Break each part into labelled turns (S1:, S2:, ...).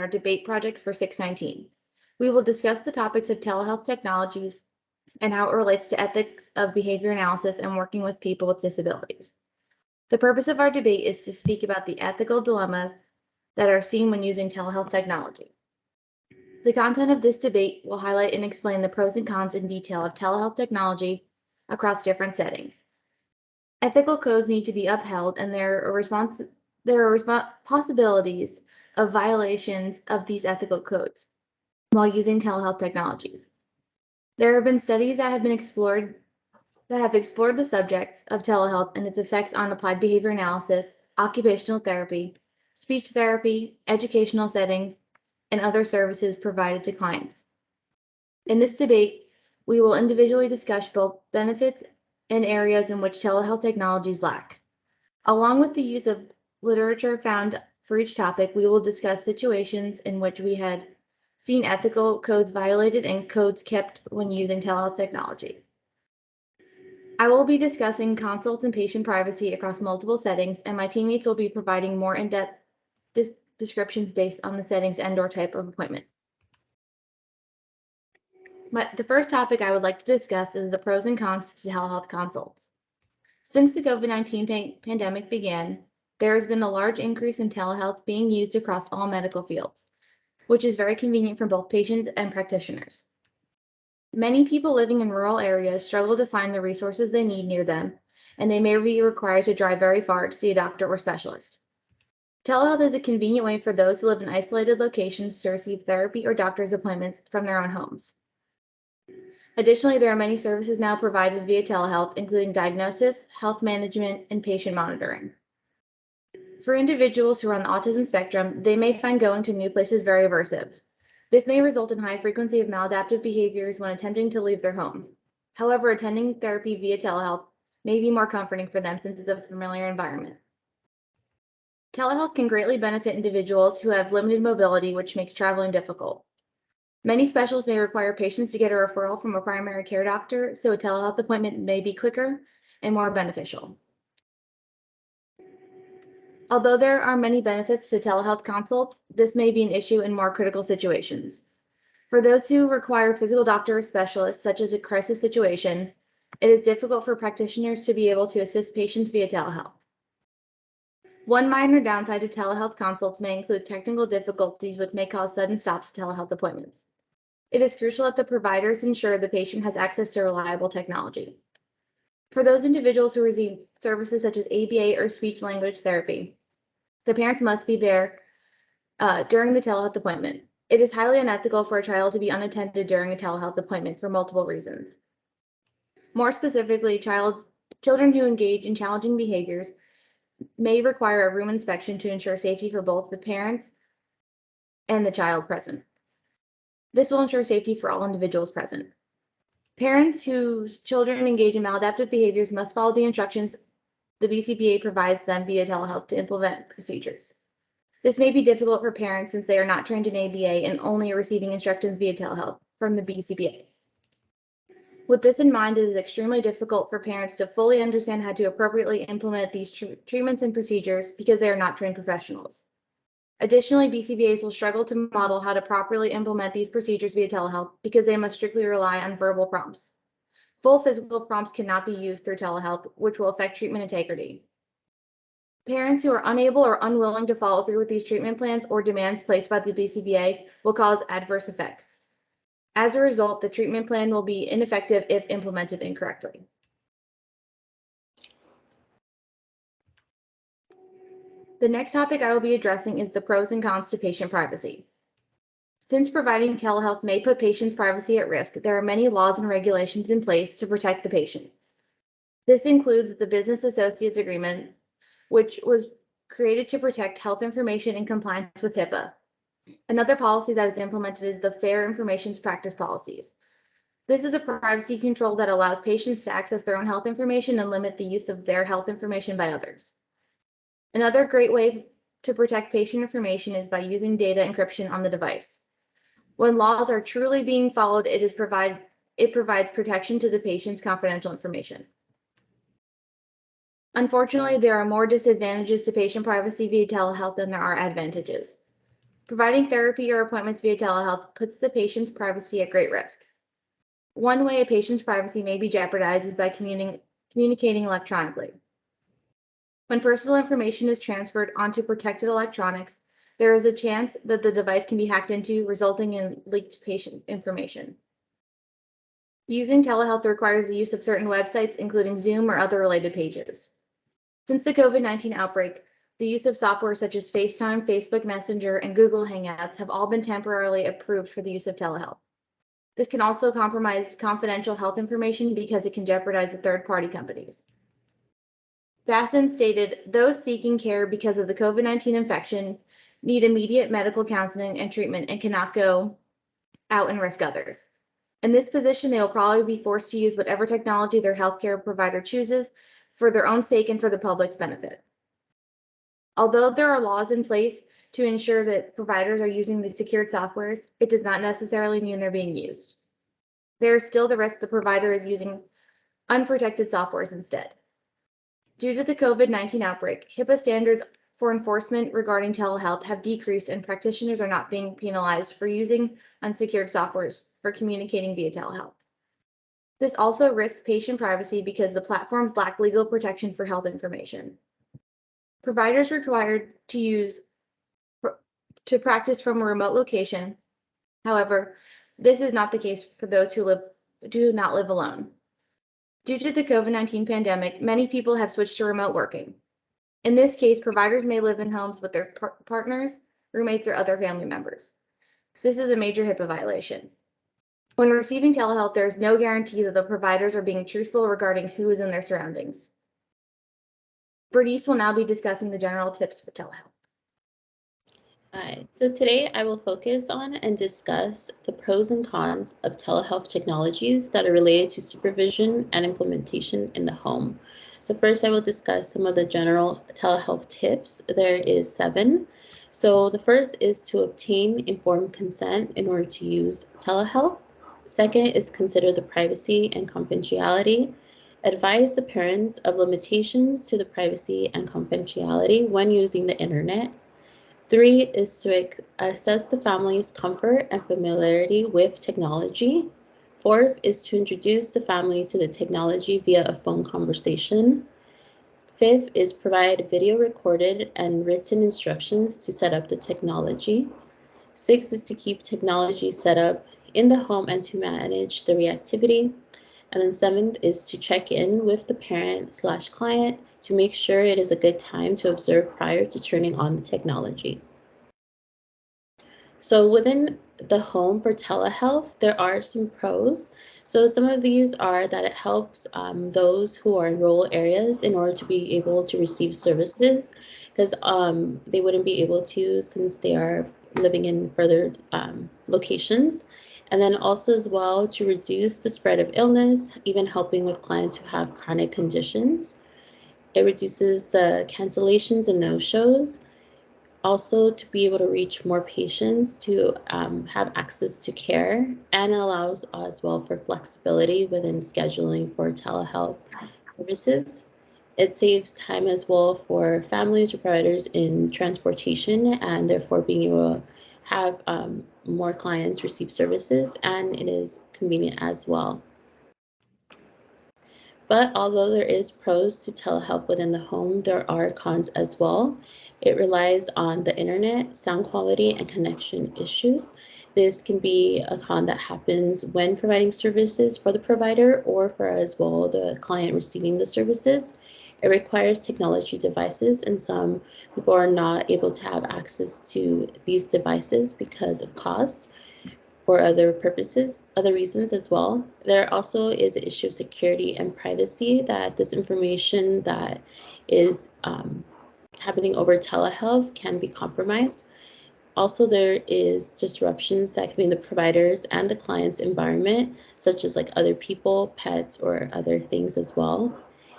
S1: our debate project for 619. We will discuss the topics of telehealth technologies and how it relates to ethics of behavior analysis and working with people with disabilities. The purpose of our debate is to speak about the ethical dilemmas that are seen when using telehealth technology. The content of this debate will highlight and explain the pros and cons in detail of telehealth technology across different settings. Ethical codes need to be upheld, and there are possibilities of violations of these ethical codes while using telehealth technologies. There have been studies that have explored the subject of telehealth and its effects on applied behavior analysis, occupational therapy, speech therapy, educational settings, and other services provided to clients. In this debate, we will individually discuss both benefits and areas in which telehealth technologies lack. Along with the use of literature found for each topic, we will discuss situations in which we had seen ethical codes violated and codes kept when using telehealth technology. I will be discussing consults and patient privacy across multiple settings, and my teammates will be providing more in-depth descriptions based on the settings and/or type of appointment. The first topic I would like to discuss is the pros and cons to telehealth consults. Since the COVID-19 pandemic began, there has been a large increase in telehealth being used across all medical fields, which is very convenient for both patients and practitioners. Many people living in rural areas struggle to find the resources they need near them, and they may be required to drive very far to see a doctor or specialist. Telehealth is a convenient way for those who live in isolated locations to receive therapy or doctor's appointments from their own homes. Additionally, there are many services now provided via telehealth, including diagnosis, health management, and patient monitoring. For individuals who are on the autism spectrum, they may find going to new places very aversive. This may result in high frequency of maladaptive behaviors when attempting to leave their home. However, attending therapy via telehealth may be more comforting for them since it's a familiar environment. Telehealth can greatly benefit individuals who have limited mobility, which makes traveling difficult. Many specialists may require patients to get a referral from a primary care doctor, so a telehealth appointment may be quicker and more beneficial. Although there are many benefits to telehealth consults, this may be an issue in more critical situations. For those who require physical doctor or specialists, such as a crisis situation, it is difficult for practitioners to be able to assist patients via telehealth. One minor downside to telehealth consults may include technical difficulties which may cause sudden stops to telehealth appointments. It is crucial that the providers ensure the patient has access to reliable technology. For those individuals who receive services such as ABA or speech language therapy, the parents must be there during the telehealth appointment. It is highly unethical for a child to be unattended during a telehealth appointment for multiple reasons. More specifically, children who engage in challenging behaviors may require a room inspection to ensure safety for both the parents and the child present. This will ensure safety for all individuals present. Parents whose children engage in maladaptive behaviors must follow the instructions the BCBA provides them via telehealth to implement procedures. This may be difficult for parents since they are not trained in ABA and only are receiving instructions via telehealth from the BCBA. With this in mind, it is extremely difficult for parents to fully understand how to appropriately implement these treatments and procedures because they are not trained professionals. Additionally, BCBAs will struggle to model how to properly implement these procedures via telehealth because they must strictly rely on verbal prompts. Full physical prompts cannot be used through telehealth, which will affect treatment integrity. Parents who are unable or unwilling to follow through with these treatment plans or demands placed by the BCBA will cause adverse effects. As a result, the treatment plan will be ineffective if implemented incorrectly. The next topic I will be addressing is the pros and cons to patient privacy. Since providing telehealth may put patients' privacy at risk, there are many laws and regulations in place to protect the patient. This includes the Business Associates Agreement, which was created to protect health information in compliance with HIPAA. Another policy that is implemented is the Fair Information Practice Policies. This is a privacy control that allows patients to access their own health information and limit the use of their health information by others. Another great way to protect patient information is by using data encryption on the device. When laws are truly being followed, it provides protection to the patient's confidential information. Unfortunately, there are more disadvantages to patient privacy via telehealth than there are advantages. Providing therapy or appointments via telehealth puts the patient's privacy at great risk. One way a patient's privacy may be jeopardized is by communicating electronically. When personal information is transferred onto protected electronics, there is a chance that the device can be hacked into, resulting in leaked patient information. Using telehealth requires the use of certain websites, including Zoom or other related pages. Since the COVID-19 outbreak, the use of software such as FaceTime, Facebook Messenger, and Google Hangouts have all been temporarily approved for the use of telehealth. This can also compromise confidential health information because it can jeopardize the third-party companies. Basson stated, those seeking care because of the COVID-19 infection need immediate medical counseling and treatment and cannot go out and risk others. In this position, they will probably be forced to use whatever technology their healthcare provider chooses for their own sake and for the public's benefit. Although there are laws in place to ensure that providers are using the secured softwares, it does not necessarily mean they're being used. There is still the risk the provider is using unprotected softwares instead. Due to the COVID-19 outbreak, HIPAA standards for enforcement regarding telehealth have decreased and practitioners are not being penalized for using unsecured softwares for communicating via telehealth. This also risks patient privacy because the platforms lack legal protection for health information. Providers required to practice from a remote location. However, this is not the case for those who do not live alone. Due to the COVID-19 pandemic, many people have switched to remote working. In this case, providers may live in homes with their partners, roommates, or other family members. This is a major HIPAA violation. When receiving telehealth, there is no guarantee that the providers are being truthful regarding who is in their surroundings. Bernice will now be discussing the general tips for telehealth.
S2: So today I will focus on and discuss the pros and cons of telehealth technologies that are related to supervision and implementation in the home. So first I will discuss some of the general telehealth tips. There is 7. So the first is to obtain informed consent in order to use telehealth. Second is consider the privacy and confidentiality. Advise the parents of limitations to the privacy and confidentiality when using the internet. 3 is to assess the family's comfort and familiarity with technology. 4th is to introduce the family to the technology via a phone conversation. 5th is provide video recorded and written instructions to set up the technology. 6th is to keep technology set up in the home and to manage the reactivity. And then 7th is to check in with the parent/client to make sure it is a good time to observe prior to turning on the technology. So within the home for telehealth, there are some pros. So some of these are that it helps those who are in rural areas in order to be able to receive services, because they wouldn't be able to since they are living in further locations. And then also as well to reduce the spread of illness, even helping with clients who have chronic conditions. It reduces the cancellations and no-shows. Also to be able to reach more patients to have access to care, and allows as well for flexibility within scheduling for telehealth services. It saves time as well for families or providers in transportation and therefore being able to have more clients receive services, and it is convenient as well. But although there is pros to telehealth within the home, there are cons as well. It relies on the internet, sound quality, and connection issues. This can be a con that happens when providing services for the provider or for as well the client receiving the services. It requires technology devices, and some people are not able to have access to these devices because of cost or other purposes, other reasons as well. There also is an issue of security and privacy, that this information that is happening over telehealth can be compromised. Also, there is disruptions that can be in the providers and the client's environment, such as like other people, pets, or other things as well.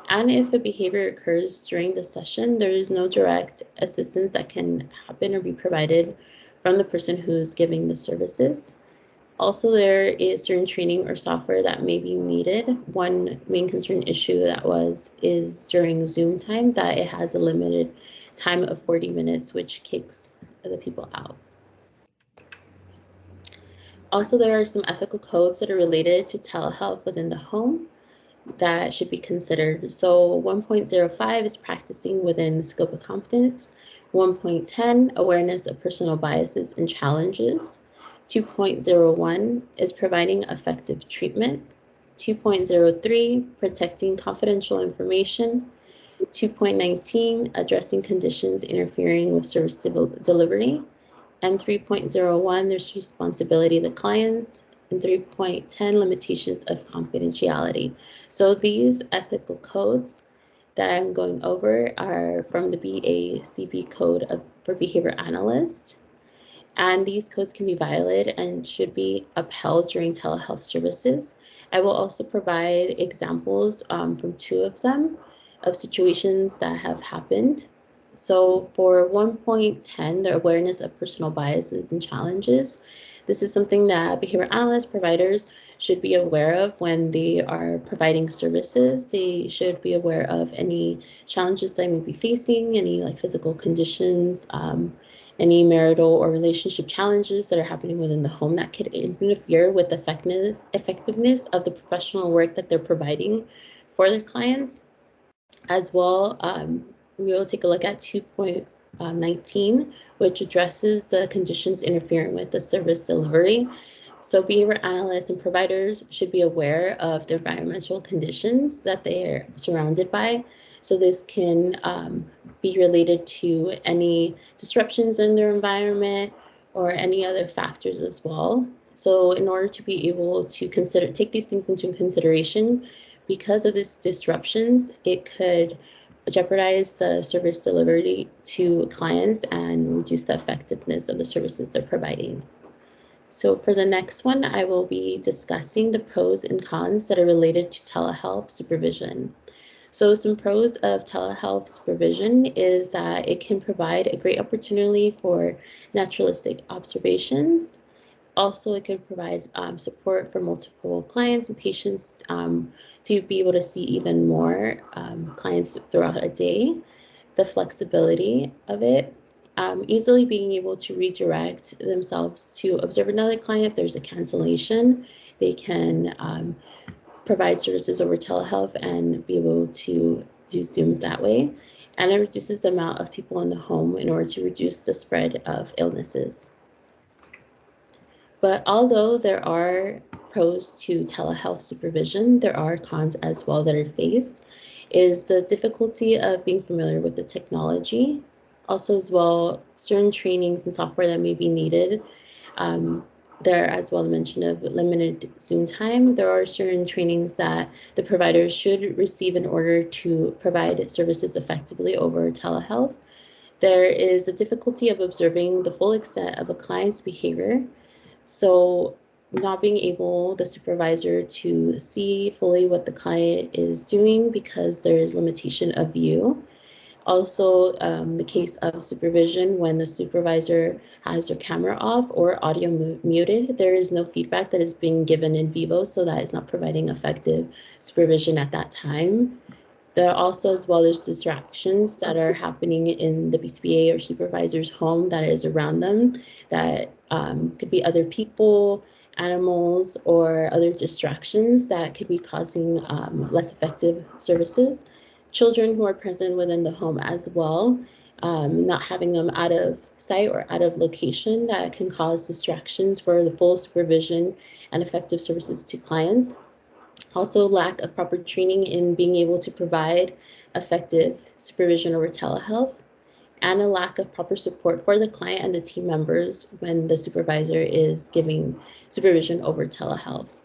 S2: And if a behavior occurs during the session, there is no direct assistance that can happen or be provided from the person who's giving the services. Also, there is certain training or software that may be needed. One main concern issue is during Zoom time, that it has a limited time of 40 minutes, which kicks the people out. Also, there are some ethical codes that are related to telehealth within the home that should be considered. So 1.05 is practicing within the scope of competence. 1.10, awareness of personal biases and challenges. 2.01 is providing effective treatment. 2.03, protecting confidential information. 2.19, addressing conditions interfering with service delivery. And 3.01, there's responsibility of the clients. And 3.10, limitations of confidentiality. So these ethical codes that I'm going over are from the BACB code for behavior analysts. And these codes can be violated and should be upheld during telehealth services. I will also provide examples from two of them of situations that have happened. So for 1.10, the awareness of personal biases and challenges, this is something that behavior analysts, providers should be aware of when they are providing services. They should be aware of any challenges they may be facing, any like physical conditions, any marital or relationship challenges that are happening within the home that could interfere with the effectiveness of the professional work that they're providing for their clients. As well, we will take a look at 2.19, which addresses the conditions interfering with the service delivery. So behavior analysts and providers should be aware of the environmental conditions that they are surrounded by. So this can be related to any disruptions in their environment or any other factors as well. So in order to be able to take these things into consideration, because of these disruptions, it could jeopardize the service delivery to clients and reduce the effectiveness of the services they're providing. So for the next one, I will be discussing the pros and cons that are related to telehealth supervision. So some pros of telehealth supervision is that it can provide a great opportunity for naturalistic observations. Also, it can provide support for multiple clients and patients to be able to see even more clients throughout a day. The flexibility of it, easily being able to redirect themselves to observe another client if there's a cancellation. They can provide services over telehealth and be able to do Zoom that way. And it reduces the amount of people in the home in order to reduce the spread of illnesses. But although there are pros to telehealth supervision, there are cons as well that are faced, is the difficulty of being familiar with the technology. Also as well, certain trainings and software that may be needed. There as well mention of limited Zoom time. There are certain trainings that the providers should receive in order to provide services effectively over telehealth. There is a difficulty of observing the full extent of a client's behavior. So not being able, the supervisor, to see fully what the client is doing because there is limitation of view. Also, the case of supervision when the supervisor has their camera off or audio muted, there is no feedback that is being given in vivo, so that is not providing effective supervision at that time. There are also, as well as distractions that are happening in the BCBA or supervisor's home that is around them that could be other people, animals, or other distractions that could be causing less effective services. Children who are present within the home as well, not having them out of sight or out of location that can cause distractions for the full supervision and effective services to clients. Also, lack of proper training in being able to provide effective supervision over telehealth, and a lack of proper support for the client and the team members when the supervisor is giving supervision over telehealth.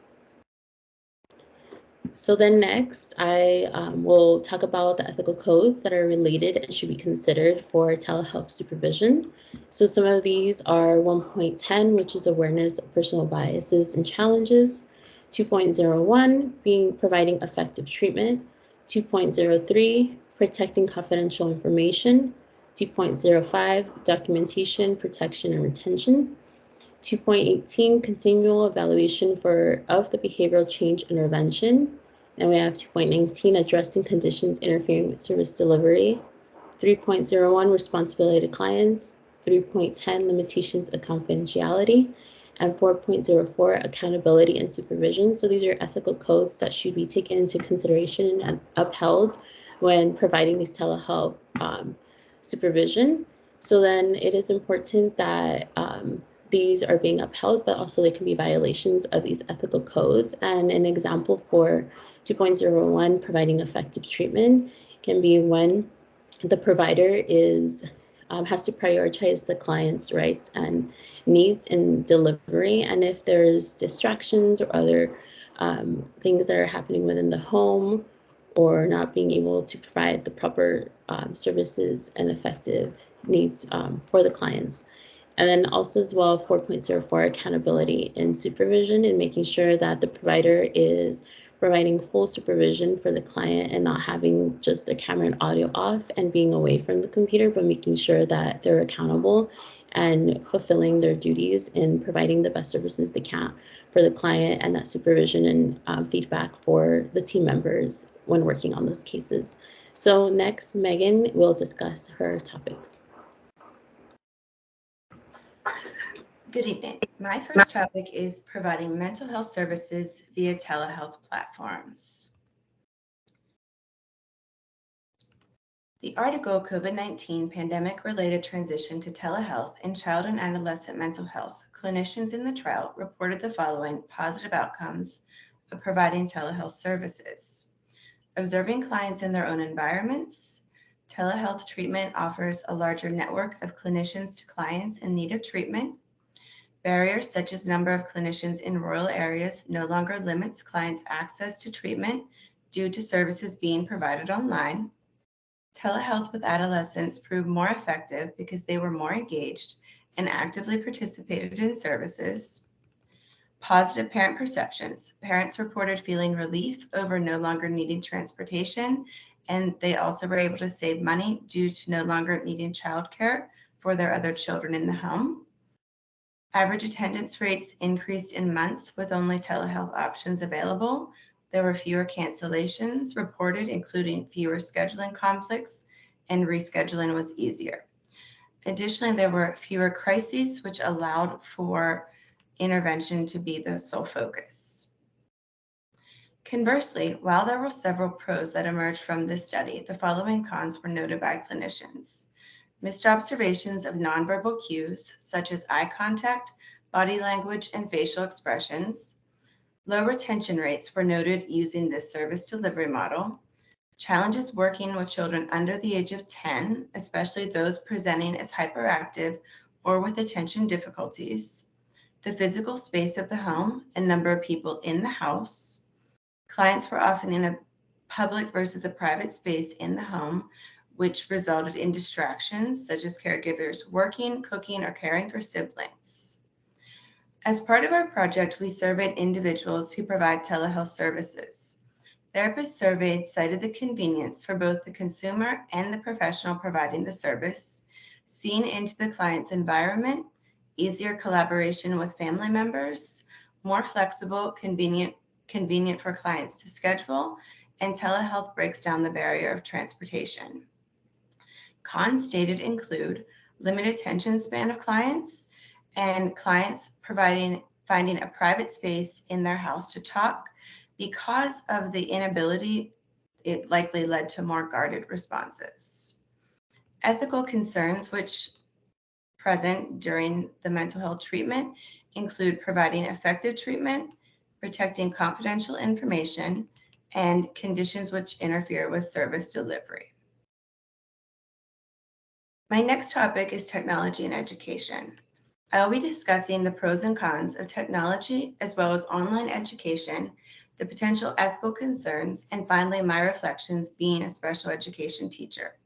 S2: So then next, I will talk about the ethical codes that are related and should be considered for telehealth supervision. So some of these are 1.10, which is awareness of personal biases and challenges. 2.01, providing effective treatment. 2.03, protecting confidential information. 2.05, documentation, protection, and retention. 2.18, continual evaluation of the behavioral change intervention. And we have 2.19, addressing conditions interfering with service delivery. 3.01, responsibility to clients. 3.10, limitations of confidentiality. and 4.04, accountability and supervision. So these are ethical codes that should be taken into consideration and upheld when providing these telehealth supervision. So then it is important that these are being upheld, but also there can be violations of these ethical codes. And an example for 2.01, providing effective treatment, can be when the provider has to prioritize the client's rights and needs in delivery. And if there's distractions or other things that are happening within the home, or not being able to provide the proper services and effective needs for the clients. And then also as well, 4.04, accountability and supervision, and making sure that the provider is providing full supervision for the client and not having just a camera and audio off and being away from the computer, but making sure that they're accountable and fulfilling their duties in providing the best services they can for the client, and that supervision and feedback for the team members when working on those cases. So next, Megan will discuss her topics.
S3: Good evening. My first topic is providing mental health services via telehealth platforms. The article COVID-19 Pandemic-Related Transition to Telehealth in Child and Adolescent Mental Health, Clinicians in the Trial reported the following positive outcomes of providing telehealth services. Observing clients in their own environments. Telehealth treatment offers a larger network of clinicians to clients in need of treatment. Barriers such as number of clinicians in rural areas no longer limits clients' access to treatment due to services being provided online. Telehealth with adolescents proved more effective because they were more engaged and actively participated in services. Positive parent perceptions. Parents reported feeling relief over no longer needing transportation, and they also were able to save money due to no longer needing childcare for their other children in the home. Average attendance rates increased in months with only telehealth options available. There were fewer cancellations reported, including fewer scheduling conflicts, and rescheduling was easier. Additionally, there were fewer crises, which allowed for intervention to be the sole focus. Conversely, while there were several pros that emerged from this study, the following cons were noted by clinicians. Missed observations of nonverbal cues, such as eye contact, body language, and facial expressions. Low retention rates were noted using this service delivery model. Challenges working with children under the age of 10, especially those presenting as hyperactive or with attention difficulties. The physical space of the home and number of people in the house. Clients were often in a public versus a private space in the home, which resulted in distractions such as caregivers working, cooking, or caring for siblings. As part of our project, we surveyed individuals who provide telehealth services. Therapists surveyed cited the convenience for both the consumer and the professional providing the service, seen into the client's environment, easier collaboration with family members, more flexible, convenient for clients to schedule, and telehealth breaks down the barrier of transportation. Cons stated include limited attention span of clients and clients finding a private space in their house to talk. Because of the inability, it likely led to more guarded responses. Ethical concerns which present during the mental health treatment include providing effective treatment, protecting confidential information, and conditions which interfere with service delivery. My next topic is technology and education. I will be discussing the pros and cons of technology as well as online education, the potential ethical concerns, and finally my reflections being a special education teacher.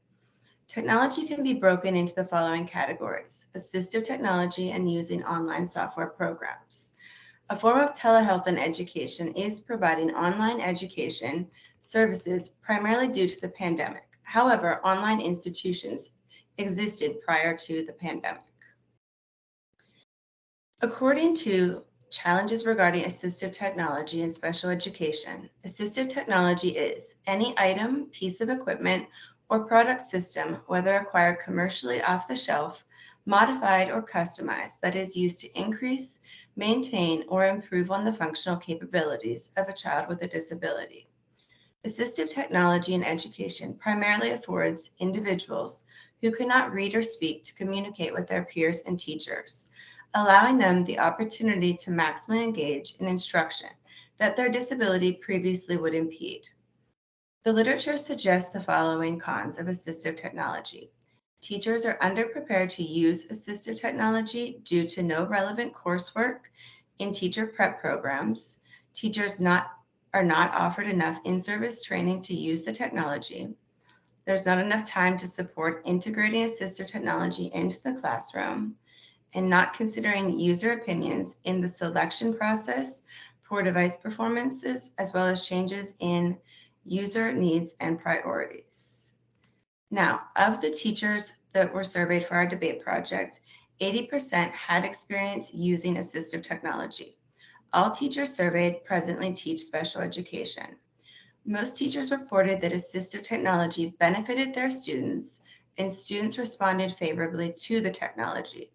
S3: Technology can be broken into the following categories: assistive technology and using online software programs. A form of telehealth and education is providing online education services primarily due to the pandemic. However, online institutions existed prior to the pandemic. According to Challenges Regarding Assistive Technology in Special Education, assistive technology is any item, piece of equipment, or product system, whether acquired commercially off the shelf, modified or customized that is used to increase, maintain, or improve on the functional capabilities of a child with a disability. Assistive technology in education primarily affords individuals who cannot read or speak to communicate with their peers and teachers, allowing them the opportunity to maximally engage in instruction that their disability previously would impede. The literature suggests the following cons of assistive technology. Teachers are underprepared to use assistive technology due to no relevant coursework in teacher prep programs. Teachers are not offered enough in-service training to use the technology. There's not enough time to support integrating assistive technology into the classroom, and not considering user opinions in the selection process, poor device performances, as well as changes in user needs and priorities. Now, of the teachers that were surveyed for our debate project, 80% had experience using assistive technology. All teachers surveyed presently teach special education. Most teachers reported that assistive technology benefited their students, and students responded favorably to the technology.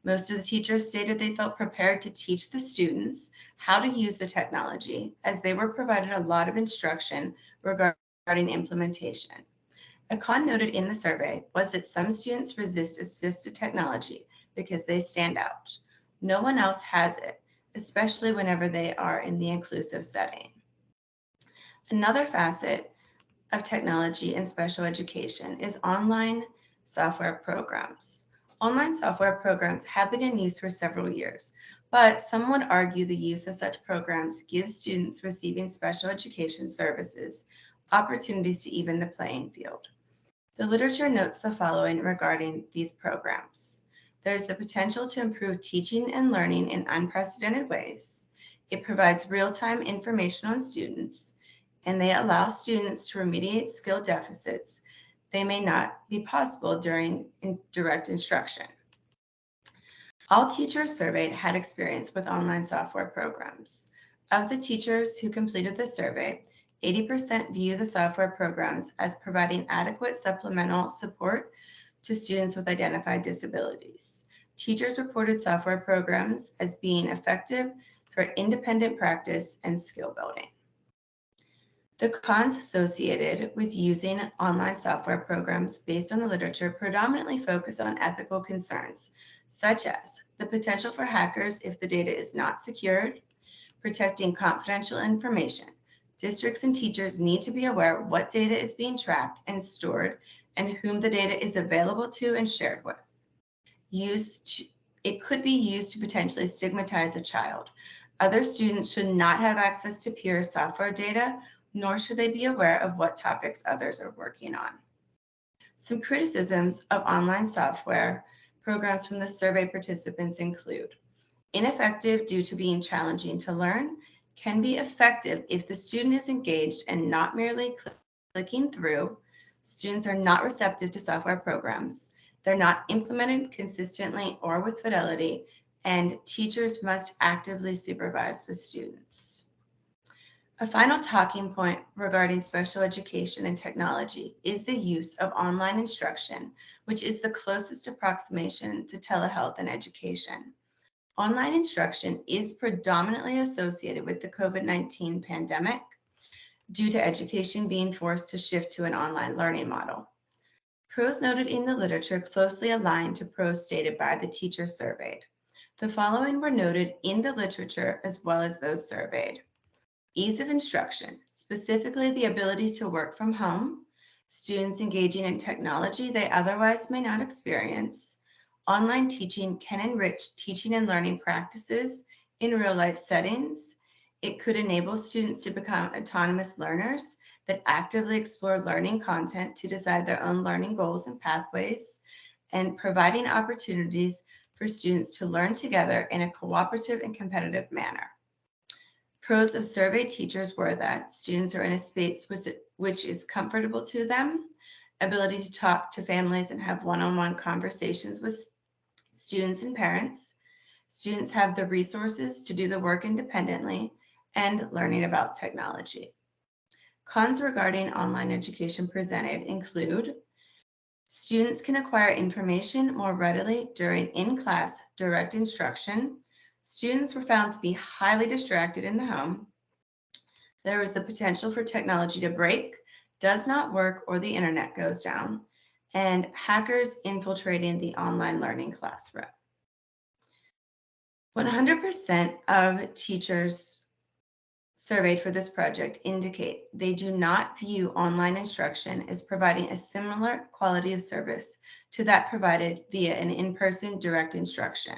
S3: Most of the teachers stated they felt prepared to teach the students how to use the technology, as they were provided a lot of instruction regarding implementation. A con noted in the survey was that some students resist assistive technology because they stand out. No one else has it, especially whenever they are in the inclusive setting. Another facet of technology in special education is online software programs. Online software programs have been in use for several years, but some would argue the use of such programs gives students receiving special education services opportunities to even the playing field. The literature notes the following regarding these programs. There's the potential to improve teaching and learning in unprecedented ways. It provides real-time information on students, and they allow students to remediate skill deficits they may not be possible during direct instruction. All teachers surveyed had experience with online software programs. Of the teachers who completed the survey, 80% view the software programs as providing adequate supplemental support to students with identified disabilities. Teachers reported software programs as being effective for independent practice and skill building. The cons associated with using online software programs based on the literature predominantly focus on ethical concerns, such as the potential for hackers if the data is not secured, protecting confidential information. Districts and teachers need to be aware what data is being tracked and stored and whom the data is available to and shared with. It could be used to potentially stigmatize a child. Other students should not have access to peer software data, nor should they be aware of what topics others are working on. Some criticisms of online software programs from the survey participants include ineffective due to being challenging to learn, can be effective if the student is engaged and not merely clicking through. Students are not receptive to software programs. They're not implemented consistently or with fidelity, and teachers must actively supervise the students. A final talking point regarding special education and technology is the use of online instruction, which is the closest approximation to telehealth and education. Online instruction is predominantly associated with the COVID-19 pandemic due to education being forced to shift to an online learning model. Pros noted in the literature closely aligned to pros stated by the teachers surveyed. The following were noted in the literature as well as those surveyed. Ease of instruction, specifically the ability to work from home, students engaging in technology they otherwise may not experience. Online teaching can enrich teaching and learning practices in real-life settings. It could enable students to become autonomous learners that actively explore learning content to decide their own learning goals and pathways, and providing opportunities for students to learn together in a cooperative and competitive manner. Pros of survey teachers were that students are in a space which is comfortable to them, ability to talk to families and have one-on-one conversations with students and parents. Students have the resources to do the work independently, and learning about technology. Cons regarding online education presented include Students can acquire information more readily during in-class direct instruction. Students were found to be highly distracted in the home. There was the potential for technology to break, does not work, or the internet goes down, and hackers infiltrating the online learning classroom. 100% of teachers surveyed for this project indicate they do not view online instruction as providing a similar quality of service to that provided via an in-person direct instruction.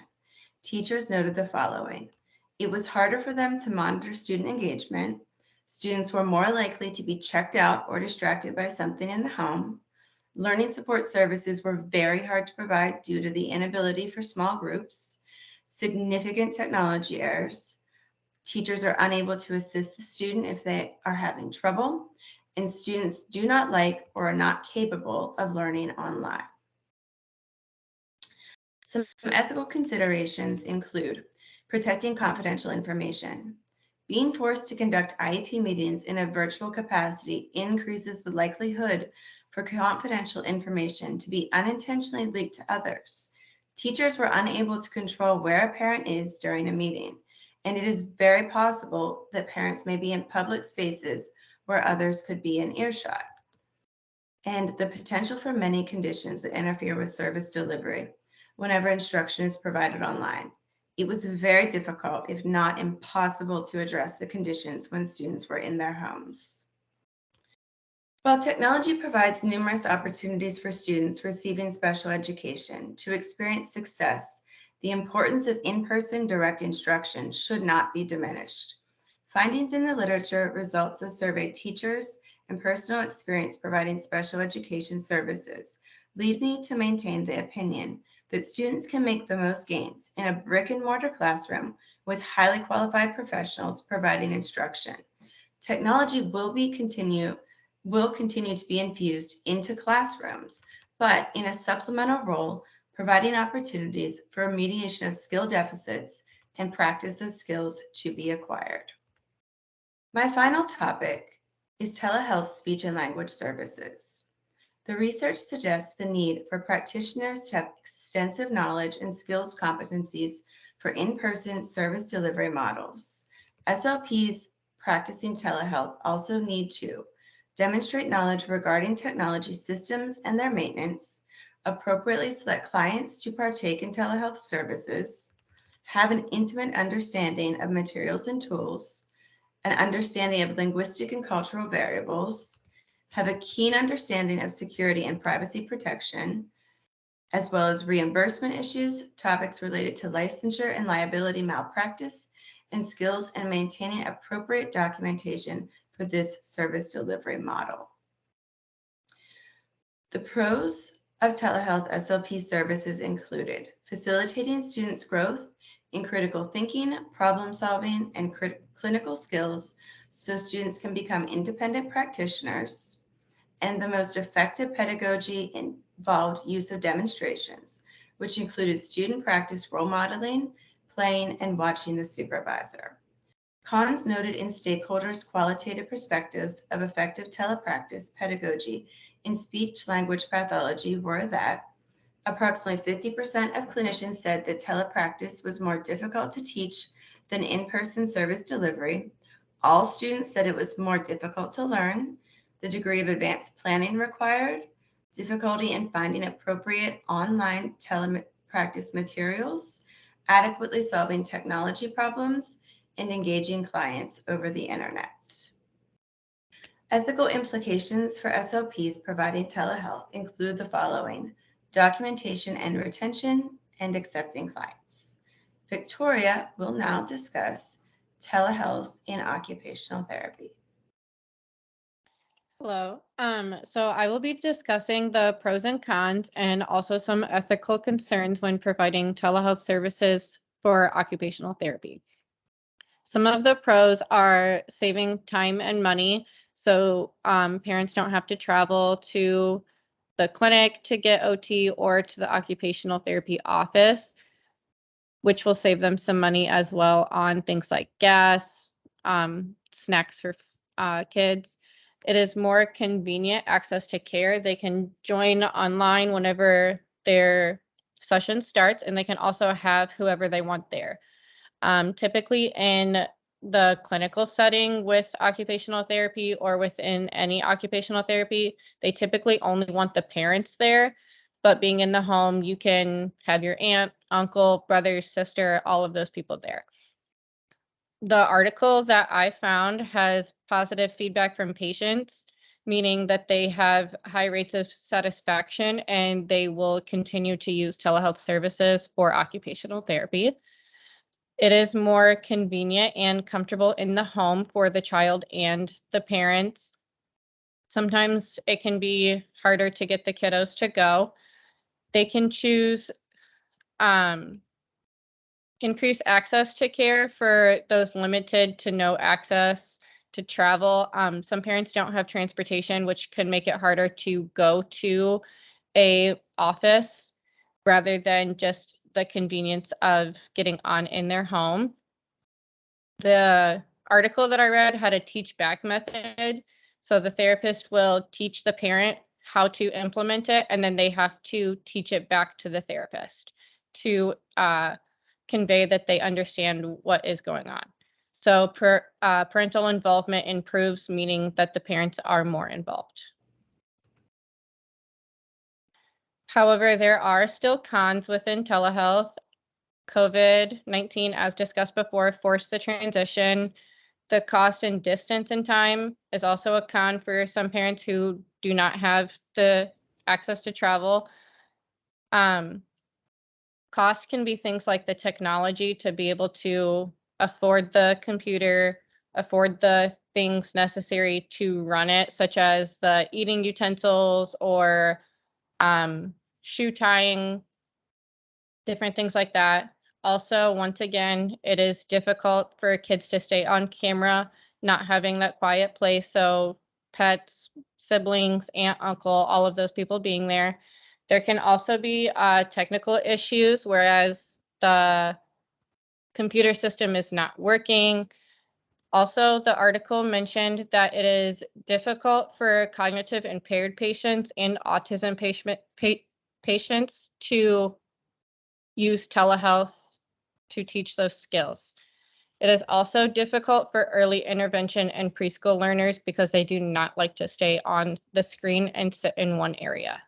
S3: Teachers noted the following. It was harder for them to monitor student engagement. Students were more likely to be checked out or distracted by something in the home. Learning support services were very hard to provide due to the inability for small groups. Significant technology errors. Teachers are unable to assist the student if they are having trouble, and students do not like or are not capable of learning online. Some ethical considerations include protecting confidential information. Being forced to conduct IEP meetings in a virtual capacity increases the likelihood for confidential information to be unintentionally leaked to others. Teachers were unable to control where a parent is during a meeting, and it is very possible that parents may be in public spaces where others could be in earshot. And the potential for many conditions that interfere with service delivery whenever instruction is provided online. It was very difficult, if not impossible, to address the conditions when students were in their homes. While technology provides numerous opportunities for students receiving special education to experience success, the importance of in-person direct instruction should not be diminished. Findings in the literature, results of surveyed teachers, and personal experience providing special education services lead me to maintain the opinion that students can make the most gains in a brick-and-mortar classroom with highly qualified professionals providing instruction. Technology will continue to be infused into classrooms, but in a supplemental role, providing opportunities for mediation of skill deficits and practice of skills to be acquired. My final topic is telehealth speech and language services. The research suggests the need for practitioners to have extensive knowledge and skills competencies for in-person service delivery models. SLPs practicing telehealth also need to demonstrate knowledge regarding technology systems and their maintenance, appropriately select clients to partake in telehealth services, have an intimate understanding of materials and tools, an understanding of linguistic and cultural variables, have a keen understanding of security and privacy protection, as well as reimbursement issues, topics related to licensure and liability malpractice, and skills in maintaining appropriate documentation for this service delivery model. The pros of telehealth SLP services included facilitating students' growth in critical thinking, problem solving, and clinical skills so students can become independent practitioners, and the most effective pedagogy involved use of demonstrations, which included student practice role modeling, playing, and watching the supervisor. Cons noted in stakeholders' qualitative perspectives of effective telepractice pedagogy in speech-language pathology were that approximately 50% of clinicians said that telepractice was more difficult to teach than in-person service delivery. All students said it was more difficult to learn, the degree of advanced planning required, difficulty in finding appropriate online telepractice materials, adequately solving technology problems, and engaging clients over the internet. Ethical implications for SLPs providing telehealth include the following: documentation and retention, and accepting clients. Victoria will now discuss telehealth in occupational therapy.
S4: Hello. So I will be discussing the pros and cons and also some ethical concerns when providing telehealth services for occupational therapy. Some of the pros are saving time and money. So parents don't have to travel to the clinic to get OT or to the occupational therapy office, which will save them some money as well on things like gas, snacks for kids. It is more convenient access to care. They can join online whenever their session starts, and they can also have whoever they want there. Typically in the clinical setting with occupational therapy or within any occupational therapy, they typically only want the parents there. But being in the home, you can have your aunt, uncle, brother, sister, all of those people there. The article that I found has positive feedback from patients, meaning that they have high rates of satisfaction and they will continue to use telehealth services for occupational therapy. It is more convenient and comfortable in the home for the child and the parents. Sometimes it can be harder to get the kiddos to go. They can choose increase access to care for those limited to no access to travel. Some parents don't have transportation, which can make it harder to go to a office rather than just the convenience of getting on in their home. The article that I read had a teach back method. So the therapist will teach the parent how to implement it, and then they have to teach it back to the therapist to convey that they understand what is going on. So parental involvement improves, meaning that the parents are more involved. However, there are still cons within telehealth. COVID-19, as discussed before, forced the transition. The cost and distance and time is also a con for some parents who do not have the access to travel. Cost can be things like the technology to be able to afford the computer, afford the things necessary to run it, such as the eating utensils or shoe tying, different things like that. Also, once again, it is difficult for kids to stay on camera, not having that quiet place. So pets, siblings, aunt, uncle, all of those people being there. There can also be technical issues, whereas the computer system is not working. Also, the article mentioned that it is difficult for cognitive impaired patients and autism patients to use telehealth to teach those skills. It is also difficult for early intervention and preschool learners because they do not like to stay on the screen and sit in one area.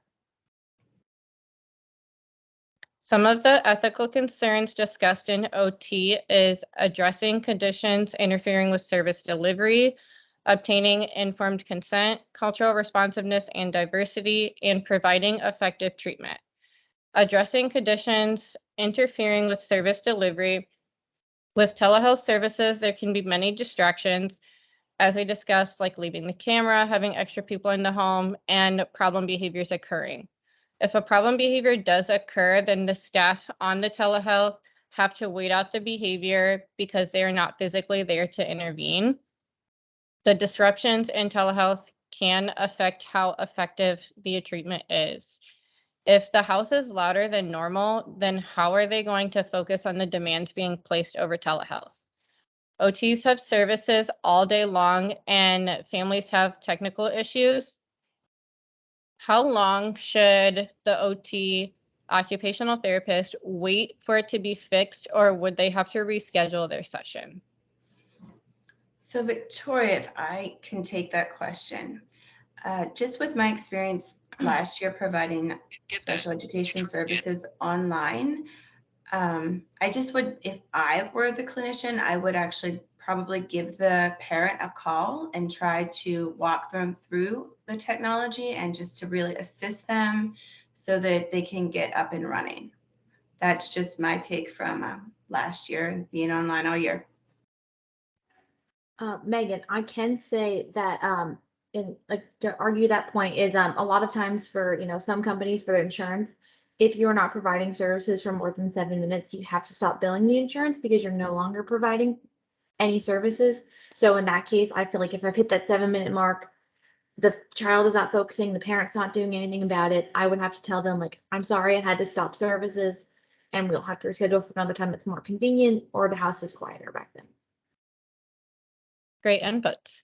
S4: Some of the ethical concerns discussed in OT is addressing conditions interfering with service delivery, obtaining informed consent, cultural responsiveness and diversity, and providing effective treatment. Addressing conditions interfering with service delivery. With telehealth services, there can be many distractions, as we discussed, like leaving the camera, having extra people in the home, and problem behaviors occurring. If a problem behavior does occur, then the staff on the telehealth have to wait out the behavior because they are not physically there to intervene. The disruptions in telehealth can affect how effective the treatment is. If the house is louder than normal, then how are they going to focus on the demands being placed over telehealth? OTs have services all day long and families have technical issues. How long should the OT occupational therapist wait for it to be fixed, or would they have to reschedule their session?
S3: So Victoria, if I can take that question, just with my experience last year providing special education services online, I just would, if I were the clinician, I would actually probably give the parent a call and try to walk them through the technology and just to really assist them so that they can get up and running. That's just my take from last year and being online all year.
S1: Megan, I can say that and like to argue that point is a lot of times for some companies for their insurance, if you're not providing services for more than 7 minutes, you have to stop billing the insurance because you're no longer providing any services. So in that case, I feel like if I've hit that 7 minute mark, the child is not focusing, the parent's not doing anything about it, I would have to tell them like, I'm sorry, I had to stop services and we'll have to reschedule for another time that's more convenient or the house is quieter back then.
S4: Great input.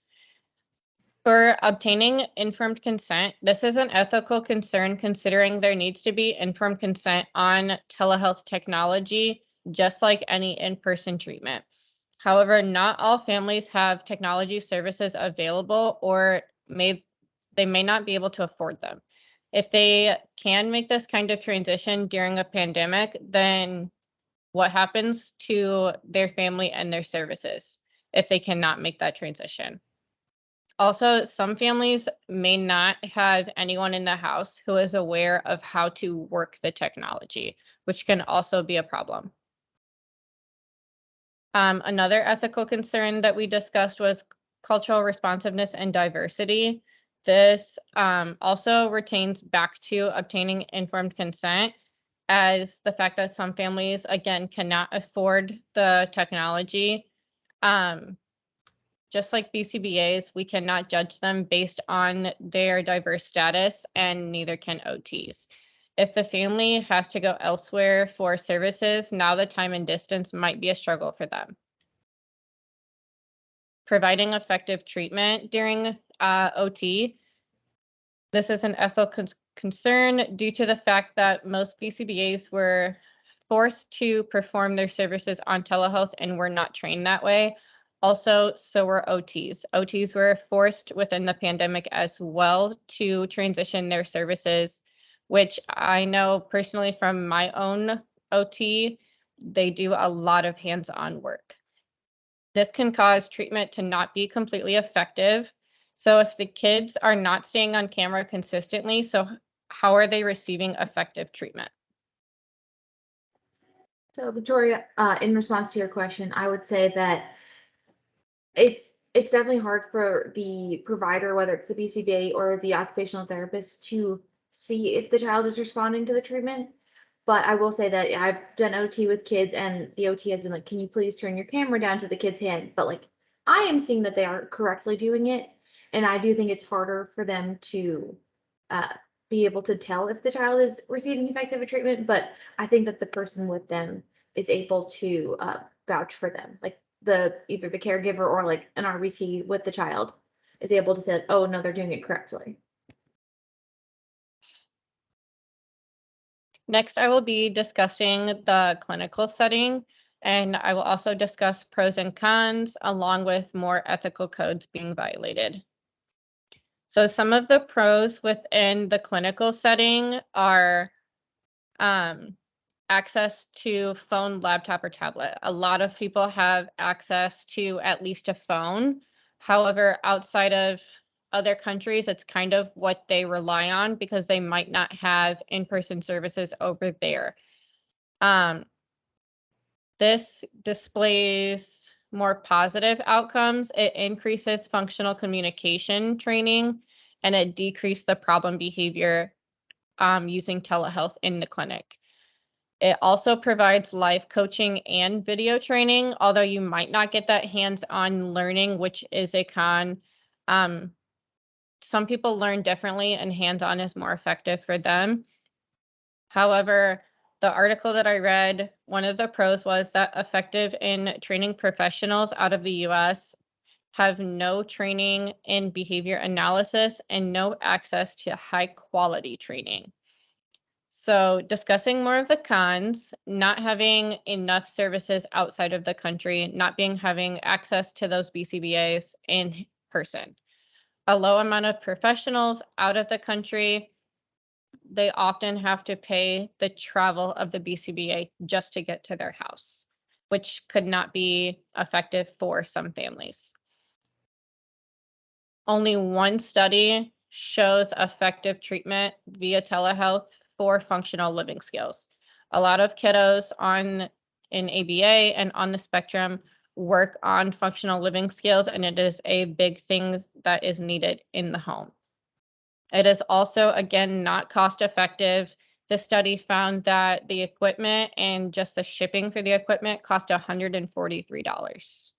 S4: For obtaining informed consent, this is an ethical concern considering there needs to be informed consent on telehealth technology, just like any in-person treatment. However, not all families have technology services available or they may not be able to afford them. If they can make this kind of transition during a pandemic, then what happens to their family and their services if they cannot make that transition? Also, some families may not have anyone in the house who is aware of how to work the technology, which can also be a problem. Another ethical concern that we discussed was cultural responsiveness and diversity. This also retains back to obtaining informed consent, as the fact that some families, again, cannot afford the technology. Just like BCBAs, we cannot judge them based on their diverse status, and neither can OTs. If the family has to go elsewhere for services, now the time and distance might be a struggle for them. Providing effective treatment during OT. This is an ethical concern due to the fact that most BCBAs were forced to perform their services on telehealth and were not trained that way. Also, so were OTs. OTs were forced within the pandemic as well to transition their services, which I know personally from my own OT, they do a lot of hands-on work. This can cause treatment to not be completely effective. So if the kids are not staying on camera consistently, so how are they receiving effective treatment?
S1: So Victoria, in response to your question, I would say that it's definitely hard for the provider, whether it's the BCBA or the occupational therapist, to see if the child is responding to the treatment. But I will say that I've done OT with kids, and the OT has been like, "Can you please turn your camera down to the kid's hand?" But like, I am seeing that they are correctly doing it, and I do think it's harder for them to uh, be able to tell if the child is receiving effective treatment. But I think that the person with them is able to vouch for them, like either the caregiver or like an RBT with the child is able to say, "Oh no, they're doing it correctly."
S4: Next, I will be discussing the clinical setting, and I will also discuss pros and cons along with more ethical codes being violated. So some of the pros within the clinical setting are access to phone, laptop, or tablet. A lot of people have access to at least a phone. However, outside of other countries, it's kind of what they rely on because they might not have in-person services over there. This displays more positive outcomes. It increases functional communication training, and it decreased the problem behavior using telehealth in the clinic. It also provides live coaching and video training, although you might not get that hands-on learning, which is a con. Some people learn differently, and hands-on is more effective for them. However, the article that I read, one of the pros was that effective in training professionals out of the US have no training in behavior analysis and no access to high quality training. So discussing more of the cons, not having enough services outside of the country, not having access to those BCBAs in person. A low amount of professionals out of the country, they often have to pay the travel of the BCBA just to get to their house, which could not be effective for some families. Only one study shows effective treatment via telehealth for functional living skills. A lot of kiddos in ABA and on the spectrum work on functional living skills, and it is a big thing that is needed in the home. It is also, again, not cost effective. The study found that the equipment and just the shipping for the equipment cost $143.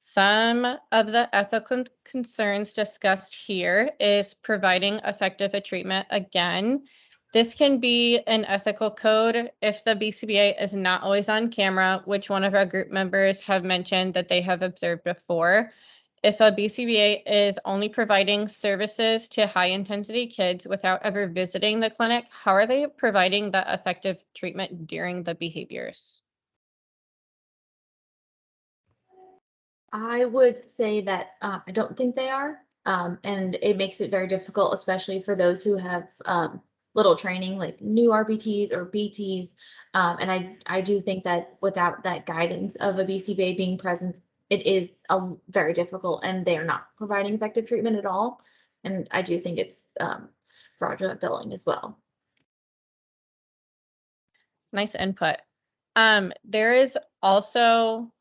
S4: Some of the ethical concerns discussed here is providing effective treatment. Again, This can be an ethical code if the BCBA is not always on camera, which one of our group members have mentioned that they have observed before. If a BCBA is only providing services to high-intensity kids without ever visiting the clinic, how are they providing the effective treatment during the behaviors?
S1: I would say that I don't think they are. And it makes it very difficult, especially for those who have little training, like new RBTs or BTs. And I do think that without that guidance of a BCBA being present, it is very difficult, and they are not providing effective treatment at all. And I do think it's fraudulent billing as well.
S4: Nice input. There is also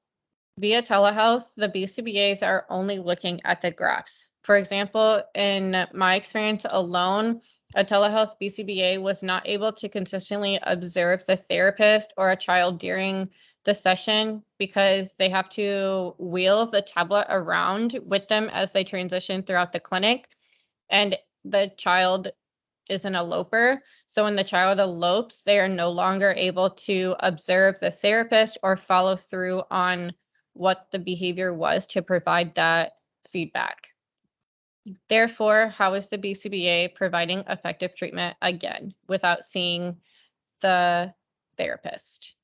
S4: via telehealth, the BCBAs are only looking at the graphs. For example, in my experience alone, a telehealth BCBA was not able to consistently observe the therapist or a child during the session because they have to wheel the tablet around with them as they transition throughout the clinic. And the child is an eloper. So when the child elopes, they are no longer able to observe the therapist or follow through on what the behavior was to provide that feedback. Therefore, how is the BCBA providing effective treatment again without seeing the therapist?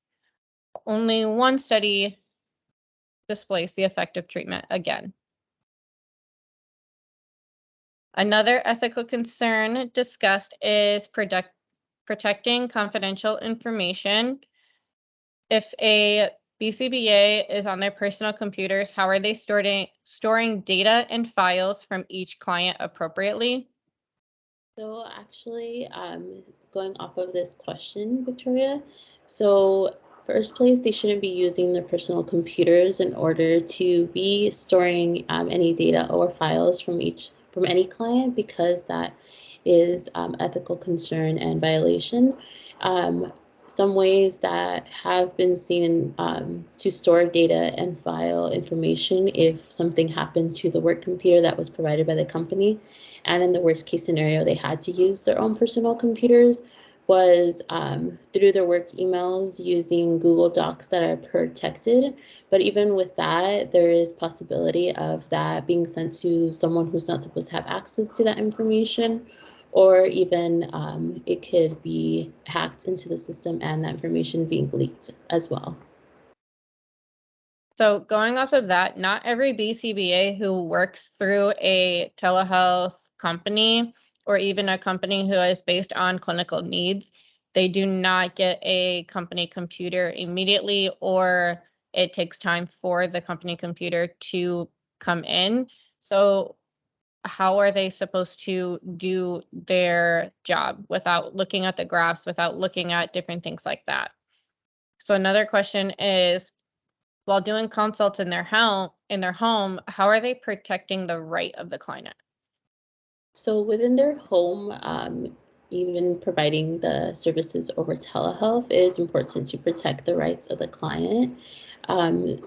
S4: Only one study displays the effective treatment again. Another ethical concern discussed is protecting confidential information. If a BCBA is on their personal computers, how are they storing data and files from each client appropriately?
S2: So actually, going off of this question, Victoria, so first place, they shouldn't be using their personal computers in order to be storing any data or files from any client, because that is ethical concern and violation. Some ways that have been seen to store data and file information if something happened to the work computer that was provided by the company, and in the worst case scenario, they had to use their own personal computers, was through their work emails using Google Docs that are protected. But even with that, there is possibility of that being sent to someone who's not supposed to have access to that information, or even it could be hacked into the system and that information being leaked as well.
S4: So going off of that, not every BCBA who works through a telehealth company or even a company who is based on clinical needs, they do not get a company computer immediately, or it takes time for the company computer to come in. So how are they supposed to do their job without looking at the graphs, without looking at different things like that? So another question is, while doing consults in their home, how are they protecting the right of the client?
S2: So within their home, even providing the services over telehealth, it is important to protect the rights of the client.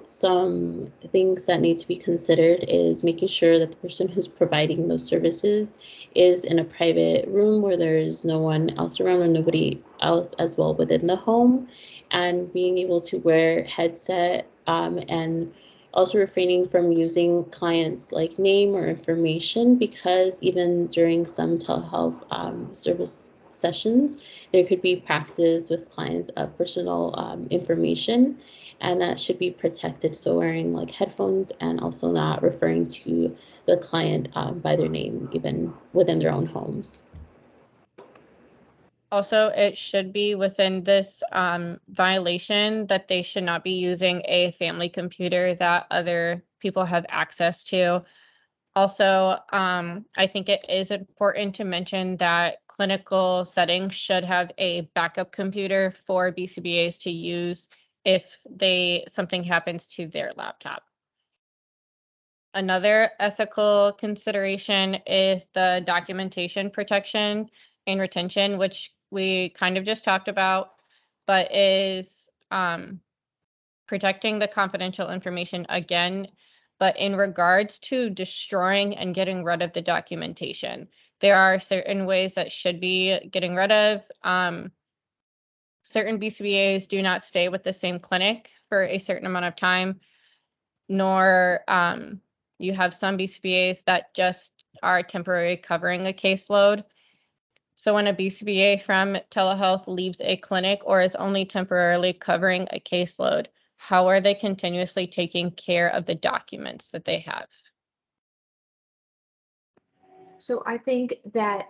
S2: Some things that need to be considered is making sure that the person who's providing those services is in a private room where there's no one else around or nobody else as well within the home, and being able to wear headset and also refraining from using clients' like name or information, because even during some telehealth service sessions, there could be practice with clients of personal information, and that should be protected. So wearing like headphones and also not referring to the client by their name, even within their own homes.
S4: Also, it should be within this violation that they should not be using a family computer that other people have access to. Also, I think it is important to mention that clinical settings should have a backup computer for BCBAs to use if something happens to their laptop. Another ethical consideration is the documentation protection and retention, which we kind of just talked about, but is protecting the confidential information again, but in regards to destroying and getting rid of the documentation. There are certain ways that should be getting rid of. Certain BCBAs do not stay with the same clinic for a certain amount of time, nor you have some BCBAs that just are temporarily covering a caseload. So when a BCBA from telehealth leaves a clinic or is only temporarily covering a caseload, how are they continuously taking care of the documents that they have?
S1: So I think that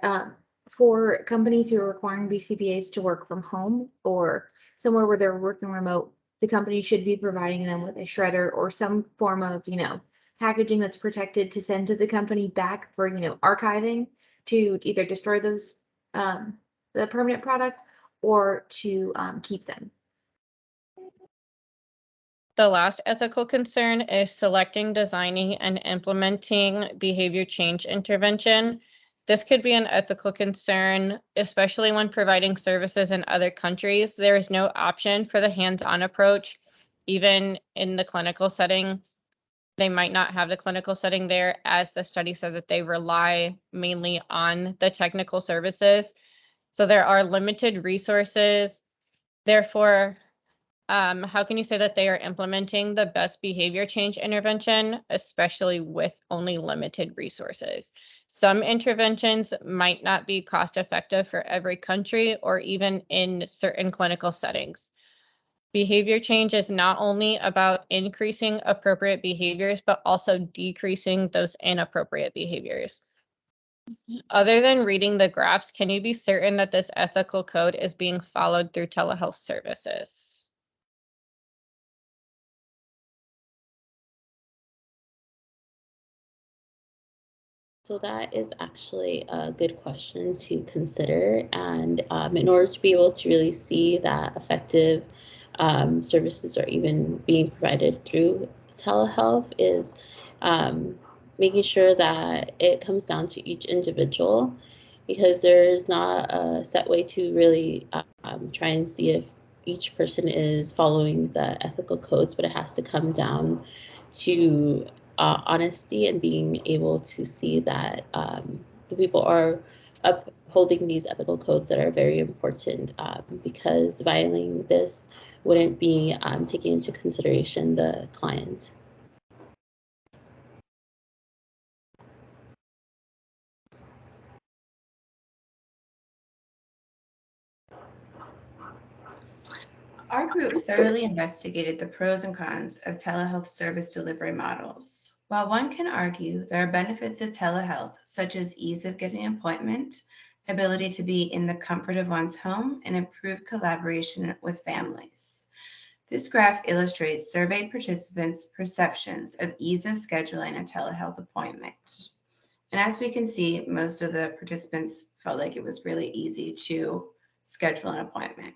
S1: for companies who are requiring BCBAs to work from home or somewhere where they're working remote, the company should be providing them with a shredder or some form of, packaging that's protected to send to the company back for, archiving to either destroy those, the permanent product or to keep them.
S4: The last ethical concern is selecting, designing, and implementing behavior change intervention. This could be an ethical concern, especially when providing services in other countries. There is no option for the hands-on approach, even in the clinical setting. They might not have the clinical setting there, as the study said that they rely mainly on the technical services. So there are limited resources. Therefore, how can you say that they are implementing the best behavior change intervention, especially with only limited resources? Some interventions might not be cost effective for every country or even in certain clinical settings. Behavior change is not only about increasing appropriate behaviors, but also decreasing those inappropriate behaviors. Other than reading the graphs, can you be certain that this ethical code is being followed through telehealth services?
S2: So that is actually a good question to consider. And in order to be able to really see that effective services are even being provided through telehealth is making sure that it comes down to each individual, because there is not a set way to really try and see if each person is following the ethical codes, but it has to come down to honesty and being able to see that the people are upholding these ethical codes that are very important, because violating this wouldn't be taking into consideration the client.
S3: Our group thoroughly investigated the pros and cons of telehealth service delivery models. While one can argue there are benefits of telehealth, such as ease of getting an appointment, ability to be in the comfort of one's home, and improved collaboration with families. This graph illustrates surveyed participants' perceptions of ease of scheduling a telehealth appointment. And as we can see, most of the participants felt like it was really easy to schedule an appointment.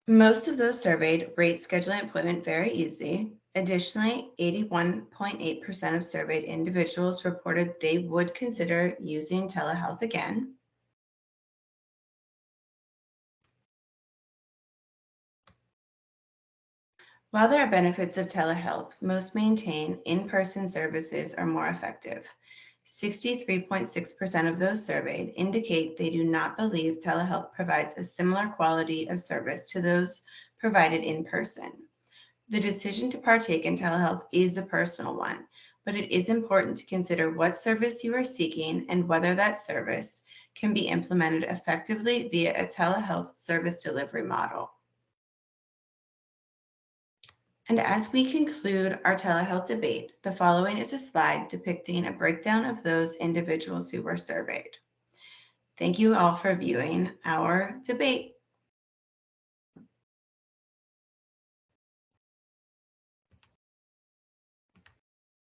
S3: Most of those surveyed rate scheduling an appointment very easy. Additionally, 81.8% of surveyed individuals reported they would consider using telehealth again. While there are benefits of telehealth, most maintain in-person services are more effective. 63.6% of those surveyed indicate they do not believe telehealth provides a similar quality of service to those provided in person. The decision to partake in telehealth is a personal one, but it is important to consider what service you are seeking and whether that service can be implemented effectively via a telehealth service delivery model. And as we conclude our telehealth debate, the following is a slide depicting a breakdown of those individuals who were surveyed. Thank you all for viewing our debate.